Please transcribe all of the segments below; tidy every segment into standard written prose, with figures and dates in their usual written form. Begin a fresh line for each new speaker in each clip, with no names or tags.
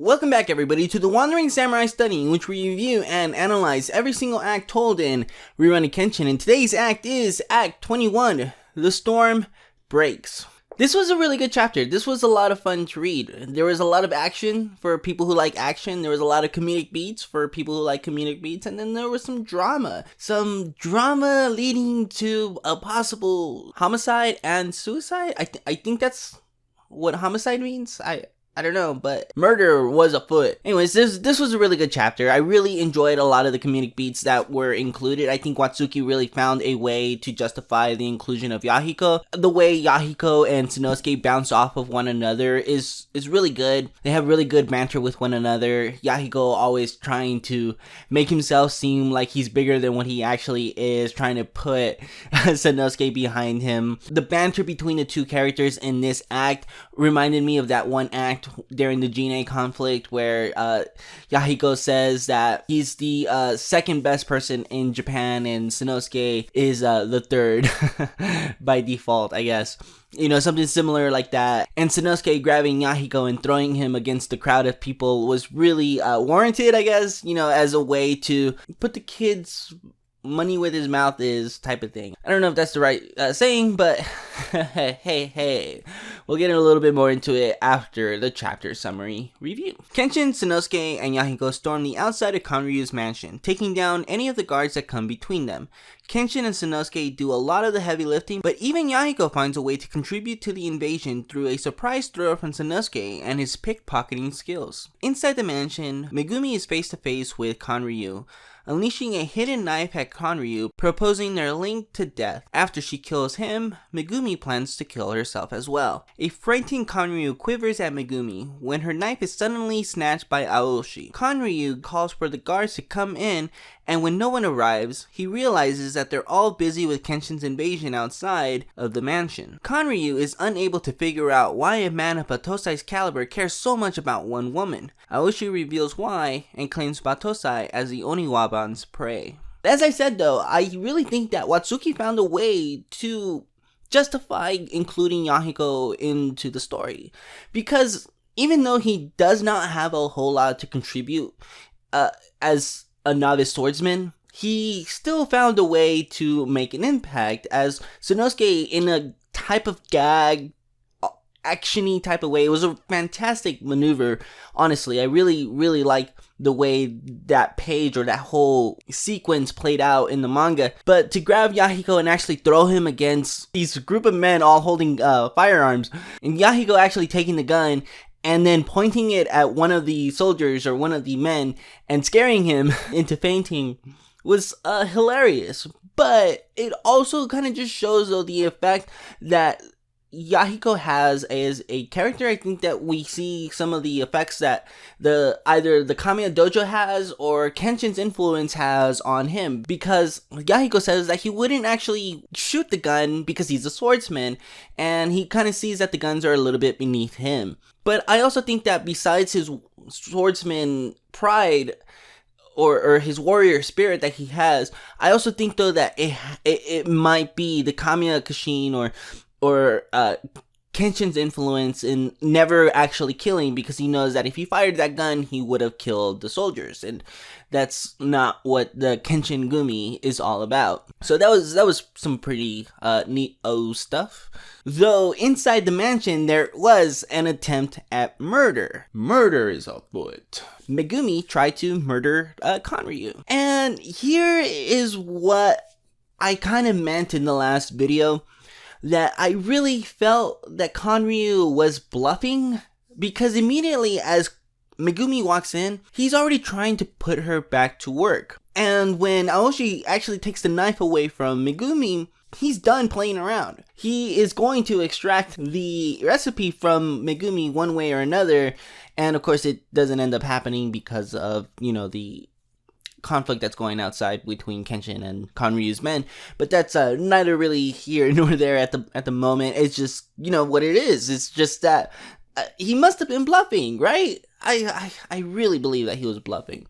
Welcome back everybody to the Wandering Samurai Study, in which we review and analyze every single act told in Rurouni Kenshin, and today's act is Act 21, The Storm Breaks. This was a really good chapter. This was a lot of fun to read. There was a lot of action for people who like action. There was a lot of comedic beats for people who like comedic beats. And then there was some drama. Some drama leading to a possible homicide and suicide. I think that's what homicide means. I don't know, but murder was afoot. Anyways, this was a really good chapter. I really enjoyed a lot of the comedic beats that were included. I think Watsuki really found a way to justify the inclusion of Yahiko. The way Yahiko and Sanosuke bounce off of one another is really good. They have really good banter with one another. Yahiko always trying to make himself seem like he's bigger than what he actually is, trying to put Sanosuke behind him. The banter between the two characters in this act reminded me of that one act during the Jine conflict where Yahiko says that he's the second best person in Japan and Sanosuke is the third by default, I guess. You know, something similar like that. And Sanosuke grabbing Yahiko and throwing him against the crowd of people was really warranted, I guess, you know, as a way to put the kid's money where his mouth is type of thing. I don't know if that's the right saying, but hey, we'll get a little bit more into it after the chapter summary review. Kenshin, Sanosuke, and Yahiko storm the outside of Kanryu's mansion, taking down any of the guards that come between them. Kenshin and Sanosuke do a lot of the heavy lifting, but even Yahiko finds a way to contribute to the invasion through a surprise throw from Sanosuke and his pickpocketing skills. Inside the mansion, Megumi is face to face with Kanryu, unleashing a hidden knife at Kanryu, proposing their link to death. After she kills him, Megumi plans to kill herself as well. A frightened Kanryu quivers at Megumi when her knife is suddenly snatched by Aoshi. Kanryu calls for the guards to come in, and when no one arrives, he realizes that they're all busy with Kenshin's invasion outside of the mansion. Kanryu is unable to figure out why a man of Batosai's caliber cares so much about one woman. Aoshi reveals why and claims Batosai as the Oniwaban's prey. As I said though, I really think that Watsuki found a way to justify including Yahiko into the story. Because even though he does not have a whole lot to contribute as a novice swordsman, he still found a way to make an impact as Sanosuke in a type of gag, action-y type of way. It was a fantastic maneuver, honestly. I really like the way that page or that whole sequence played out in the manga. But to grab Yahiko and actually throw him against these group of men all holding firearms, and Yahiko actually taking the gun and then pointing it at one of the soldiers or one of the men and scaring him into fainting was hilarious. But it also kind of just shows though the effect that Yahiko has as a character. I think that we see some of the effects that either the Kamiya Dojo has or Kenshin's influence has on him, because Yahiko says that he wouldn't actually shoot the gun because he's a swordsman, and he kind of sees that the guns are a little bit beneath him. But I also think that besides his swordsman pride or his warrior spirit that he has, I also think though that it might be the Kamiya Kashin or Kenshin's influence in never actually killing, because he knows that if he fired that gun, he would have killed the soldiers, and that's not what the Kenshin Gumi is all about. So that was some pretty neat stuff. Though inside the mansion there was an attempt at murder. Murder is afoot. Megumi tried to murder Kanryu, and here is what I kind of meant in the last video, that I really felt that Kanryu was bluffing, because immediately as Megumi walks in, he's already trying to put her back to work. And when Aoshi actually takes the knife away from Megumi, he's done playing around. He is going to extract the recipe from Megumi one way or another, and of course it doesn't end up happening because of, you know, the conflict that's going outside between Kenshin and Kanryu's men, but that's neither really here nor there at the moment. It's just, you know, what it is. It's just that he must have been bluffing, right? I really believe that he was bluffing.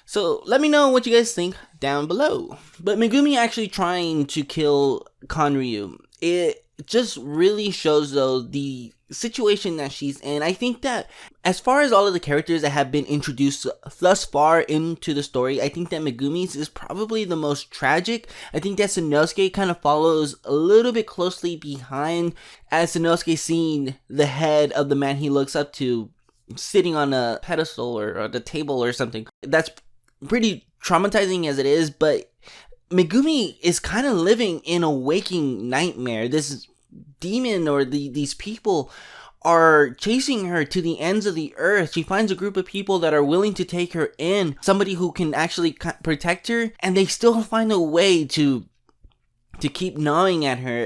So let me know what you guys think down below. But Megumi actually trying to kill Kanryu, it just really shows though the situation that she's in. I think that as far as all of the characters that have been introduced thus far into the story, I think that Megumi's is probably the most tragic. I think that Sanosuke kind of follows a little bit closely behind, as Sanosuke seeing the head of the man he looks up to sitting on a pedestal or the table or something. That's pretty traumatizing as it is, but Megumi is kind of living in a waking nightmare. This demon or these people are chasing her to the ends of the earth. She finds a group of people that are willing to take her in, somebody who can actually protect her, and they still find a way to keep gnawing at her.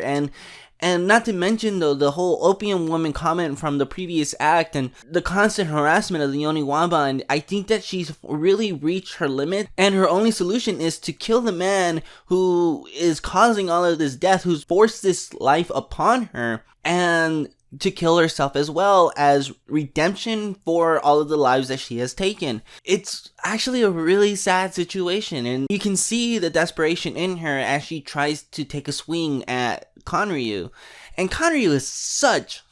And not to mention, though, the whole opium woman comment from the previous act and the constant harassment of the Oniwaba, and I think that she's really reached her limit, and her only solution is to kill the man who is causing all of this death, who's forced this life upon her, and to kill herself as well as redemption for all of the lives that she has taken. It's actually a really sad situation, and you can see the desperation in her as she tries to take a swing at Kanryu. And Kanryu is such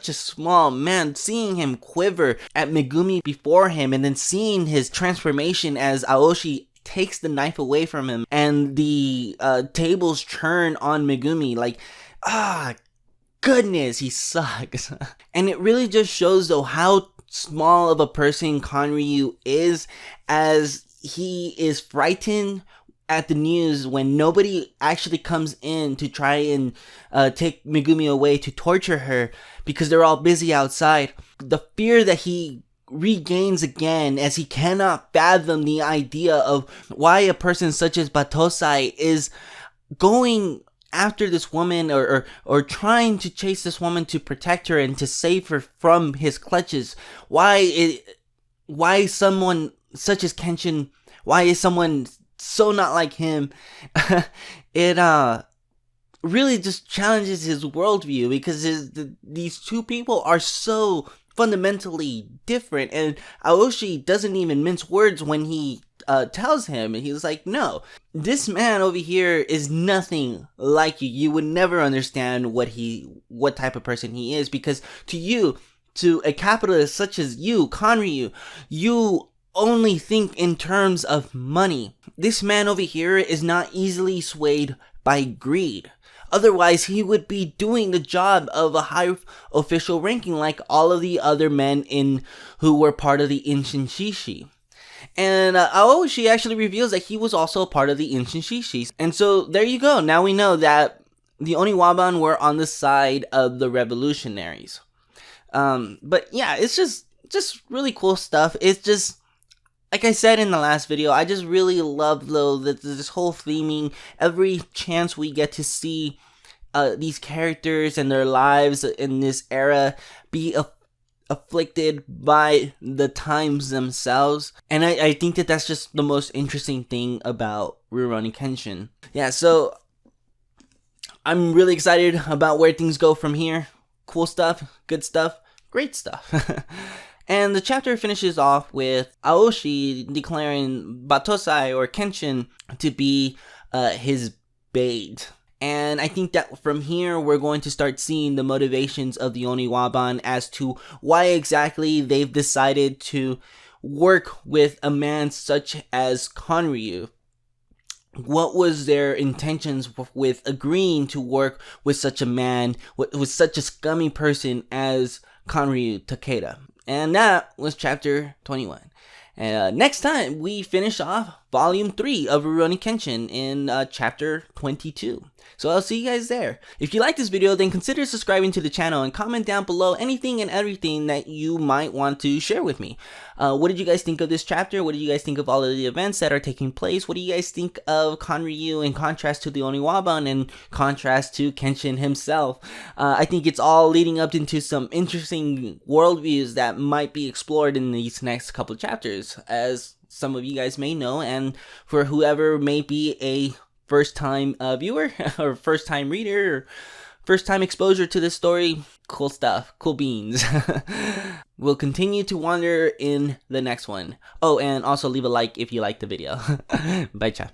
a small man. Seeing him quiver at Megumi before him, and then seeing his transformation as Aoshi takes the knife away from him, and the tables turn on Megumi, like, goodness, he sucks. And it really just shows, though, how small of a person Kanryu is, as he is frightened at the news when nobody actually comes in to try and take Megumi away to torture her because they're all busy outside. The fear that he regains again, as he cannot fathom the idea of why a person such as Batosai is going after this woman or trying to chase this woman to protect her and to save her from his clutches. Why someone such as Kenshin, why is someone so not like him? It really just challenges his worldview, because these two people are so fundamentally different, and Aoshi doesn't even mince words when he tells him, and he's like, no, this man over here is nothing like you. You would never understand what type of person he is, because to a capitalist such as you, Kanryu, you only think in terms of money. This man over here is not easily swayed by greed. Otherwise, he would be doing the job of a high official ranking like all of the other men who were part of the Inshinshishi. And Aoshi actually reveals that he was also a part of the Inshinshishi. And so there you go. Now we know that the Oniwaban were on the side of the revolutionaries. But yeah, it's just really cool stuff. It's just, like I said in the last video, I just really love, though, this whole theming. Every chance we get to see these characters and their lives in this era be afflicted by the times themselves. And I think that that's just the most interesting thing about Rurouni Kenshin. Yeah, so I'm really excited about where things go from here. Cool stuff, good stuff, great stuff. And the chapter finishes off with Aoshi declaring Batosai or Kenshin to be his bait. And I think that from here, we're going to start seeing the motivations of the Oniwaban as to why exactly they've decided to work with a man such as Kanryu. What was their intentions with agreeing to work with such a man, with such a scummy person as Kanryu Takeda? And that was chapter 21. And next time, we finish off volume 3 of Rurouni Kenshin in chapter 22. So I'll see you guys there. If you like this video, then consider subscribing to the channel and comment down below anything and everything that you might want to share with me. What did you guys think of this chapter? What did you guys think of all of the events that are taking place? What do you guys think of Kanryu in contrast to the Oniwaban and contrast to Kenshin himself? I think it's all leading up into some interesting worldviews that might be explored in these next couple of chapters, as some of you guys may know, and for whoever may be a first-time viewer or first-time reader or first-time exposure to this story, cool stuff, cool beans. We'll continue to wander in the next one. Oh, and also leave a like if you liked the video. Bye, chat.